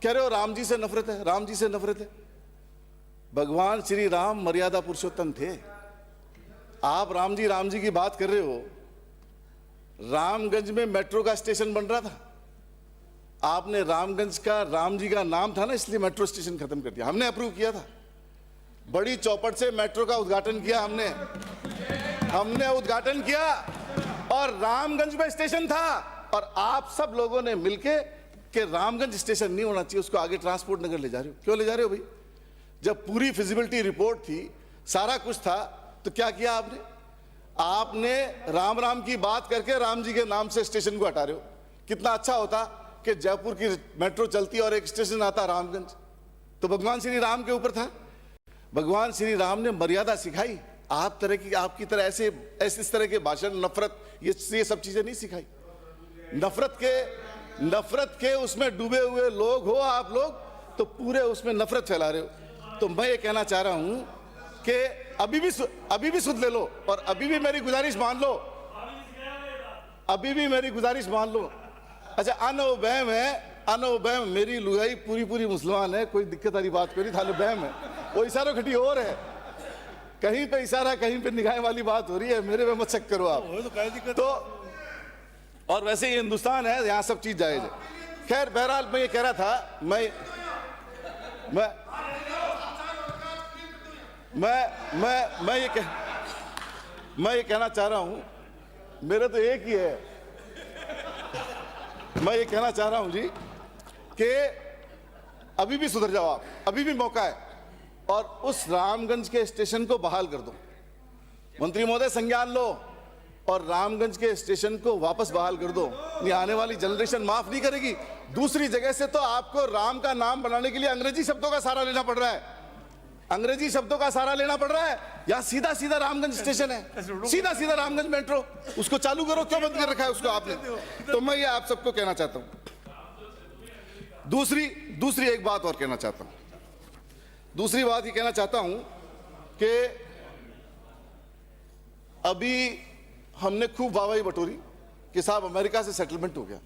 कह रहे हो राम जी से नफरत है, राम जी से नफरत है। भगवान श्री राम मर्यादा पुरुषोत्तम थे। आप राम जी की बात कर रहे हो। रामगंज में मेट्रो का स्टेशन बन रहा था, आपने रामगंज का राम जी का नाम था ना, इसलिए मेट्रो स्टेशन खत्म कर दिया। हमने अप्रूव किया था, बड़ी चौपट से मेट्रो का उद्घाटन किया हमने उद्घाटन किया, और रामगंज में स्टेशन था, और आप सब लोगों ने मिलके कि रामगंज स्टेशन नहीं होना चाहिए, उसको आगे ट्रांसपोर्ट नगर ले जा रहे हो। क्यों ले जा रहे हो भाई? जब पूरी फिजिबिलिटी रिपोर्ट थी, सारा कुछ था, तो क्या किया आपने? आपने राम की बात करके राम जी के नाम से स्टेशन को हटा रहे हो। कितना अच्छा होता कि जयपुर की मेट्रो चलती और एक स्टेशन आता रामगंज, तो भगवान श्री राम के ऊपर था। भगवान श्री राम ने मर्यादा सिखाई, आपकी तरह ऐसे इस तरह के भाषण, नफरत, ये सब चीजें नहीं सिखाई। नफरत के उसमें डूबे हुए लोग हो आप लोग, तो पूरे उसमें नफरत फैला रहे हो। तो मैं ये कहना चाह रहा हूं कि अभी भी सुध ले लो, और अभी भी मेरी गुजारिश मान लो, अच्छा अनोबैम है, मेरी लुगाई पूरी मुसलमान है, कोई दिक्कत वाली बात कोई नहीं, थाने बैम है, वो इशारा खटी और है, कहीं पे इशारा कहीं पे निगाह वाली बात हो रही है, मेरे में मत शक करो आप। तो और वैसे ये हिंदुस्तान है, यहाँ सब चीज जायज है। खैर बहरहाल मैं ये कह रहा था, मैं ये कहना चाह रहा हूं, मेरा तो एक ही है, मैं ये कहना चाह रहा हूं जी कि अभी भी सुधर जाओ आप, अभी भी मौका है, और उस रामगंज के स्टेशन को बहाल कर दो। मंत्री महोदय संज्ञान लो और रामगंज के स्टेशन को वापस बहाल कर दो। ये आने वाली जनरेशन माफ नहीं करेगी। दूसरी जगह से तो आपको राम का नाम बनाने के लिए अंग्रेजी शब्दों का सहारा लेना पड़ रहा है, यहाँ सीधा रामगंज स्टेशन है, सीधा रामगंज मेट्रो, उसको चालू करो, क्यों बंद कर रखा है उसको आपने? तो मैं ये आप सबको कहना चाहता हूं। दूसरी एक बात और कहना चाहता हूं, दूसरी बात ये कहना चाहता हूं कि अभी हमने खूब वाहवाही बटोरी कि साहब अमेरिका से सेटलमेंट हो गया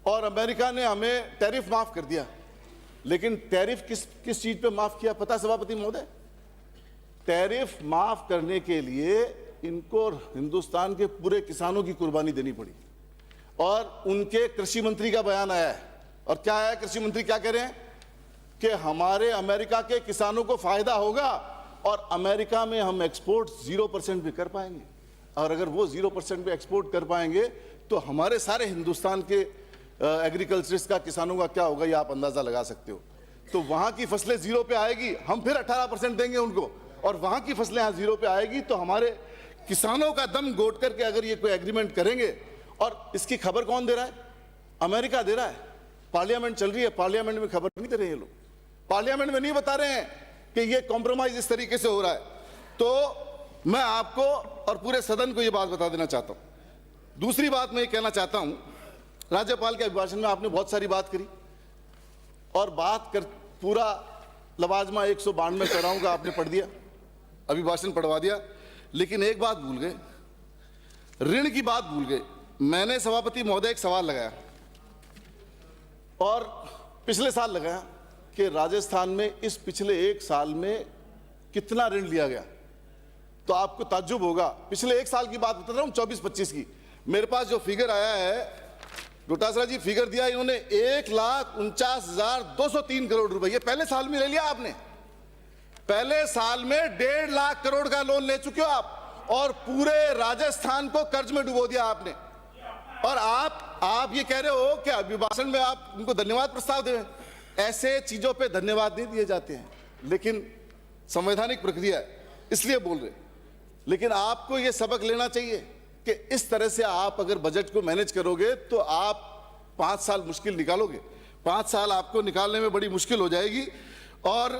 और अमेरिका ने हमें टैरिफ माफ कर दिया, लेकिन टैरिफ किस चीज पे माफ किया पता सभापति महोदय? टैरिफ माफ करने के लिए इनको हिंदुस्तान के पूरे किसानों की कुर्बानी देनी पड़ी, और उनके कृषि मंत्री का बयान आया है, और क्या है, कृषि मंत्री क्या कह रहे हैं कि हमारे अमेरिका के किसानों को फायदा होगा और अमेरिका में हम एक्सपोर्ट 0% भी कर पाएंगे, और अगर वो 0% भी एक्सपोर्ट कर पाएंगे तो हमारे सारे हिंदुस्तान के एग्रीकल्चरिस्ट का, किसानों का क्या होगा, ये आप अंदाजा लगा सकते हो। तो वहां की फसलें 0 पे आएगी, हम फिर 18% देंगे उनको, और वहां की फसलें यहाँ 0 पे आएगी, तो हमारे किसानों का दम घोट करके अगर ये कोई एग्रीमेंट करेंगे, और इसकी खबर कौन दे रहा है? अमेरिका दे रहा है। पार्लियामेंट चल रही है, पार्लियामेंट में खबर नहीं दे रहे ये लोग, पार्लियामेंट में नहीं बता रहे हैं कि ये कॉम्प्रोमाइज इस तरीके से हो रहा है। तो मैं आपको और पूरे सदन को ये बात बता देना चाहता हूं। दूसरी बात मैं ये कहना चाहता हूं, राज्यपाल के अभिभाषण में आपने बहुत सारी बात करी, और पूरा लवाजमा 192 पैराओं का आपने पढ़ दिया, अभिभाषण पढ़वा दिया, लेकिन एक बात भूल गए, ऋण की बात भूल गए। मैंने सभापति महोदय एक सवाल लगाया, और पिछले साल लगाया कि राजस्थान में इस पिछले 1 साल में कितना ऋण लिया गया, तो आपको ताज्जुब होगा। पिछले 1 साल की बात बता रहा हूं, 24-25 की। मेरे पास जो फिगर आया है, डोटासरा जी फिगर दिया इन्होंने, 1,49,203 करोड़ रुपए, ये पहले साल में ले लिया आपने। पहले साल में 1.5 लाख करोड़ का लोन ले चुके हो आप, और पूरे राजस्थान को कर्ज में डुबो दिया आपने। और आप ये कह रहे हो कि अभिभाषण में आप उनको धन्यवाद प्रस्ताव दें। ऐसे चीजों पे धन्यवाद नहीं दिए जाते हैं, लेकिन संवैधानिक प्रक्रिया है इसलिए बोल रहे। लेकिन आपको ये सबक लेना चाहिए कि इस तरह से आप अगर बजट को मैनेज करोगे तो आप 5 साल मुश्किल निकालोगे, 5 साल आपको निकालने में बड़ी मुश्किल हो जाएगी। और